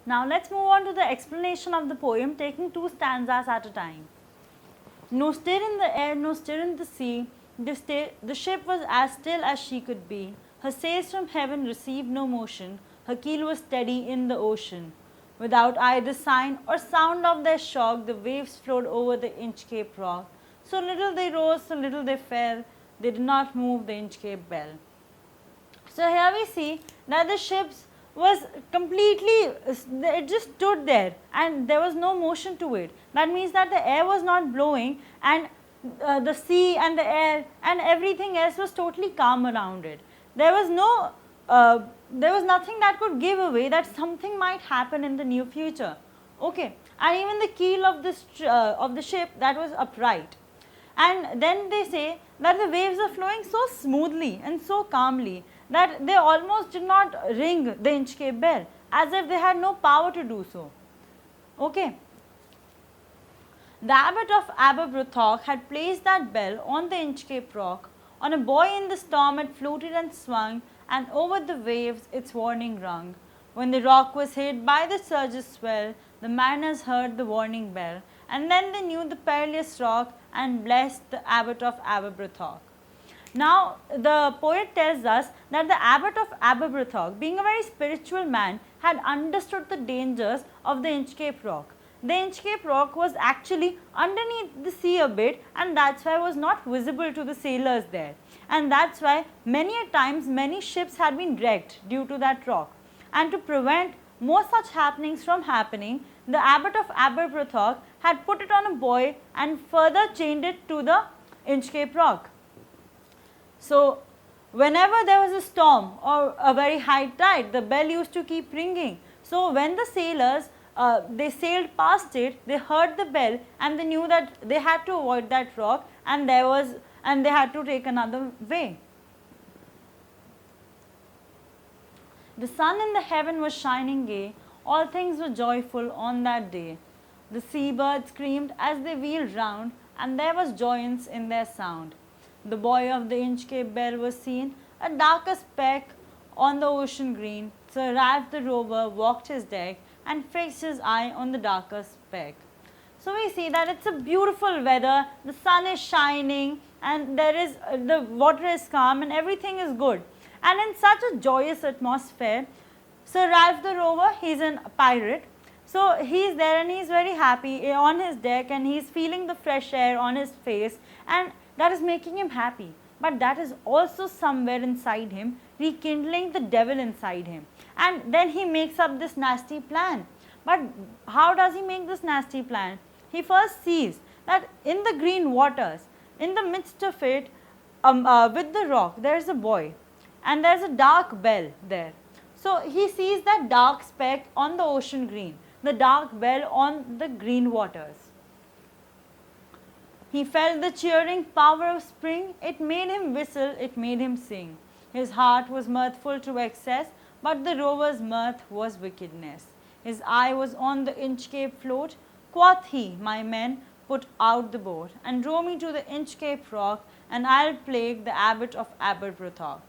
Now let's move on to the explanation of the poem, taking 2 stanzas at a time. No stir in the air, no stir in the sea, the ship was as still as she could be. Her sails from heaven received no motion, her keel was steady in the ocean. Without either sign or sound of their shock, the waves flowed over the Inchcape rock. So little they rose, so little they fell, they did not move the Inchcape bell. So here we see that the ships was completely, it just stood there and there was no motion to it. That means that the air was not blowing, and the sea and the air and everything else was totally calm around it. There was nothing that could give away that something might happen in the near future. Okay, and even the keel of the ship, that was upright. And then they say that the waves are flowing so smoothly and so calmly that they almost did not ring the Inchcape bell, as if they had no power to do so. Okay. The abbot of Aberbrothock had placed that bell on the Inchcape rock. On a buoy in the storm it floated and swung, and over the waves its warning rung. When the rock was hit by the surge's swell, the mariners heard the warning bell, and then they knew the perilous rock and blessed the abbot of Aberbrothock. Now, the poet tells us that the abbot of Aberbrothock, being a very spiritual man, had understood the dangers of the Inchcape rock. The Inchcape rock was actually underneath the sea a bit, and that's why it was not visible to the sailors there. And that's why many a times many ships had been wrecked due to that rock. And to prevent more such happenings from happening, the abbot of Aberbrothock had put it on a buoy and further chained it to the Inchcape rock. So, whenever there was a storm or a very high tide, the bell used to keep ringing. So, when the sailors they sailed past it, they heard the bell and they knew that they had to avoid that rock, and they had to take another way. The sun in the heaven was shining gay, all things were joyful on that day. The seabirds screamed as they wheeled round, and there was joyance in their sound. The buoy of the Inchcape bell was seen, a darker speck on the ocean green. Sir Ralph the rover walked his deck and fixed his eye on the darker speck. So we see that it's a beautiful weather, the sun is shining, and the water is calm and everything is good. And in such a joyous atmosphere, Sir Ralph the rover, he's a pirate. So he's there and he's very happy on his deck, and he's feeling the fresh air on his face, and that is making him happy. But that is also somewhere inside him rekindling the devil inside him. And then he makes up this nasty plan. But how does he make this nasty plan? He first sees that in the green waters, in the midst of it, with the rock, there is a buoy and there is a dark bell there. So he sees that dark speck on the ocean green, the dark bell on the green waters. He felt the cheering power of spring, it made him whistle, it made him sing. His heart was mirthful to excess, but the rover's mirth was wickedness. His eye was on the Inchcape float. Quoth he, my men, put out the boat, and row me to the Inchcape rock, and I'll plague the abbot of Aberbrothock.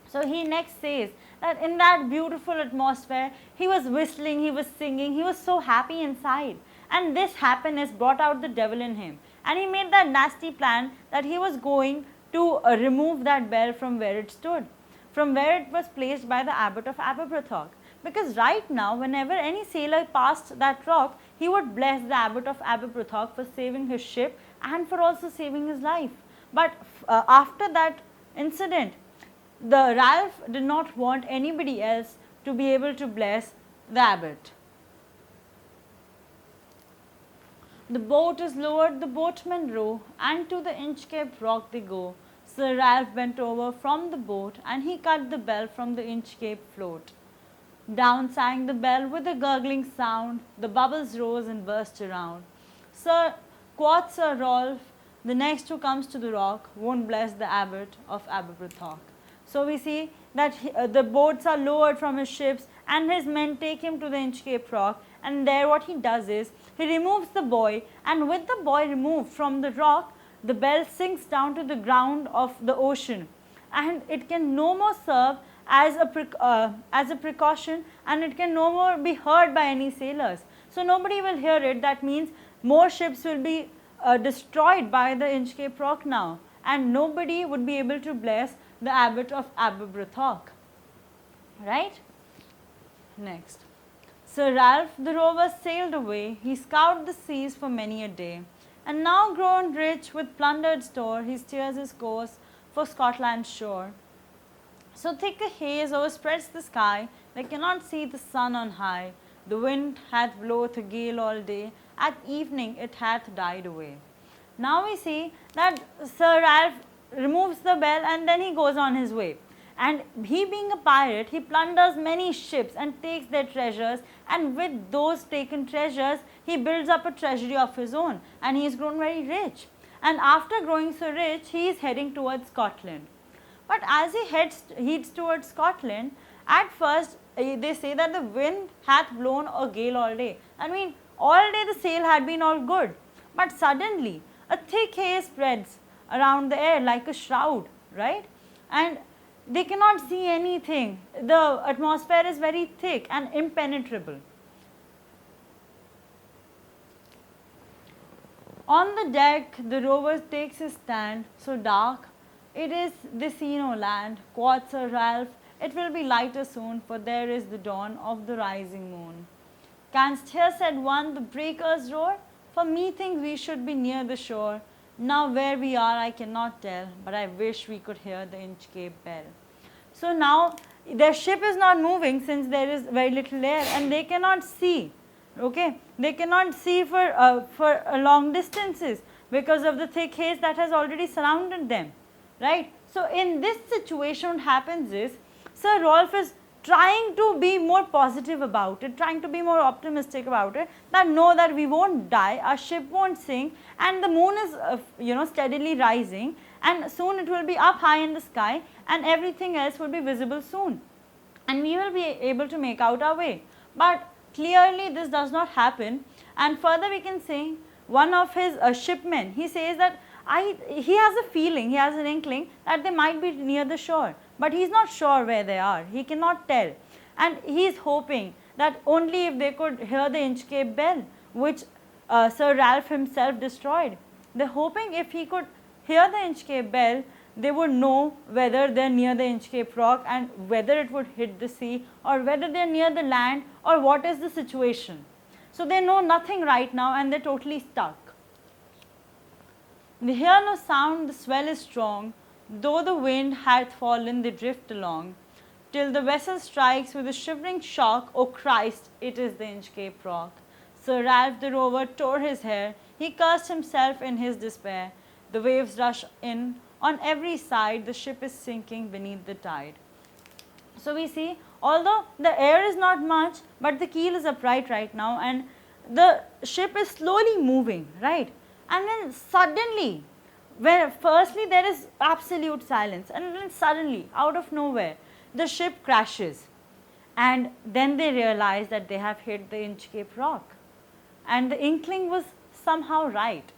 So he next says that in that beautiful atmosphere, he was whistling, he was singing, he was so happy inside. And this happiness brought out the devil in him. And he made that nasty plan that he was going to remove that bell from where it stood, from where it was placed by the abbot of Aberbrothock. Because right now, whenever any sailor passed that rock, he would bless the abbot of Aberbrothock for saving his ship and for also saving his life. But after that incident, the Ralph did not want anybody else to be able to bless the abbot. The boat is lowered, the boatmen row, and to the Inchcape rock they go. Sir Ralph bent over from the boat, and he cut the bell from the Inchcape float. Down sang the bell with a gurgling sound, the bubbles rose and burst around. Quoth Sir Ralph, the next who comes to the rock won't bless the abbot of Aberbrothock. So we see that the boats are lowered from his ships, and his men take him to the Inchcape rock, and there what he does is, he removes the buoy, and with the buoy removed from the rock, the bell sinks down to the ground of the ocean, and it can no more serve as a precaution, and it can no more be heard by any sailors. So nobody will hear it. That means more ships will be destroyed by the Inchcape rock now, and nobody would be able to bless the abbot of Aberbrothock. Right? Next. Sir Ralph the rover sailed away. He scoured the seas for many a day, and now grown rich with plundered store, he steers his course for Scotland's shore. So thick a haze overspreads the sky, they cannot see the sun on high. The wind hath bloweth a gale all day, at evening it hath died away. Now we see that Sir Ralph removes the bell and then he goes on his way. And he, being a pirate, he plunders many ships and takes their treasures, and with those taken treasures he builds up a treasury of his own, and he is grown very rich. And after growing so rich, he is heading towards Scotland. But as he heads towards Scotland, at first they say that the wind hath blown a gale all day. I mean, all day the sail had been all good, but suddenly a thick haze spreads around the air like a shroud, right? And they cannot see anything. The atmosphere is very thick and impenetrable. On the deck the rover takes his stand, so dark it is they see no land. Quoth Sir Ralph, it will be lighter soon, for there is the dawn of the rising moon. Canst hear, said one, the breakers roar? For methinks we should be near the shore. Now where we are I cannot tell, but I wish we could hear the Inchcape bell. So now their ship is not moving since there is very little air, and they cannot see. Okay, they cannot see for long distances because of the thick haze that has already surrounded them, right? So in this situation, what happens is Sir Rolf is trying to be more positive about it, trying to be more optimistic about it, that no, that we won't die, our ship won't sink, and the moon is steadily rising, and soon it will be up high in the sky, and everything else will be visible soon, and we will be able to make out our way. But clearly this does not happen, and further we can say one of his shipmen, he says that he has a feeling, he has an inkling that they might be near the shore, but he is not sure where they are, he cannot tell, and he is hoping that only if they could hear the Inchcape bell, which Sir Ralph himself destroyed. They are hoping if he could hear the Inchcape bell, they would know whether they are near the Inchcape rock and whether it would hit the sea, or whether they are near the land, or what is the situation. So they know nothing right now, and they are totally stuck. They hear no sound, the swell is strong, though the wind hath fallen, they drift along, till the vessel strikes with a shivering shock. O Christ, it is the Inchcape rock. Sir Ralph the rover tore his hair, he cursed himself in his despair. The waves rush in on every side, the ship is sinking beneath the tide. So we see, although the air is not much, but the keel is upright right now, and the ship is slowly moving, right? And then suddenly, where firstly there is absolute silence, and then suddenly, out of nowhere, the ship crashes, and then they realize that they have hit the Inchcape rock, and the inkling was somehow right,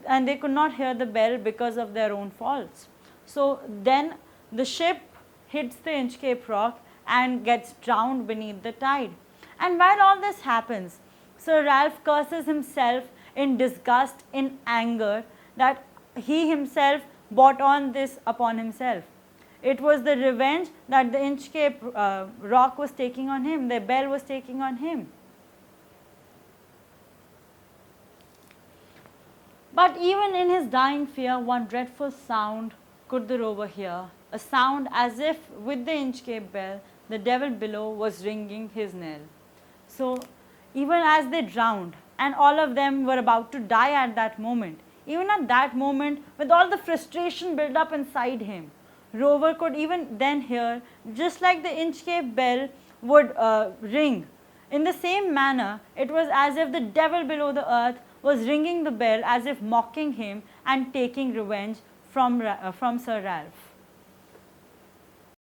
and they could not hear the bell because of their own faults. So then the ship hits the Inchcape rock and gets drowned beneath the tide. And while all this happens, Sir Ralph curses himself in disgust, in anger, that he himself brought on this upon himself. It was the revenge that the Inchcape rock was taking on him, the bell was taking on him. But even in his dying fear, one dreadful sound could the rover hear, a sound as if with the Inchcape bell, the devil below was ringing his knell. So even as they drowned, and all of them were about to die at that moment, even at that moment, with all the frustration built up inside him, rover could even then hear, just like the Inchcape bell would ring. In the same manner, it was as if the devil below the earth was ringing the bell, as if mocking him and taking revenge from Sir Ralph.